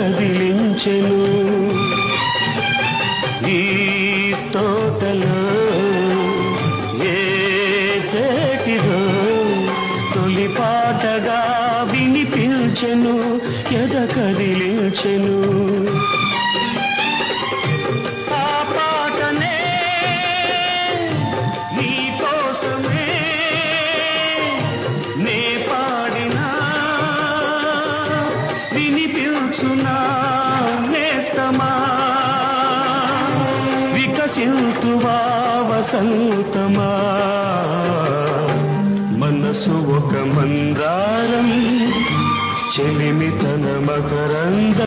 కదిలించెను ఈ తోటలో ఏ తేటిదో తొలి పాటగా వినిపించెను ఎద కదిలించెను ఆ పాటనే నీ కోసమే నే పాడినా వినిపించునా నేస్తమా వికసింతువా వసంతమా మనసు ఒక మందారం చెలిమి తన మకరంద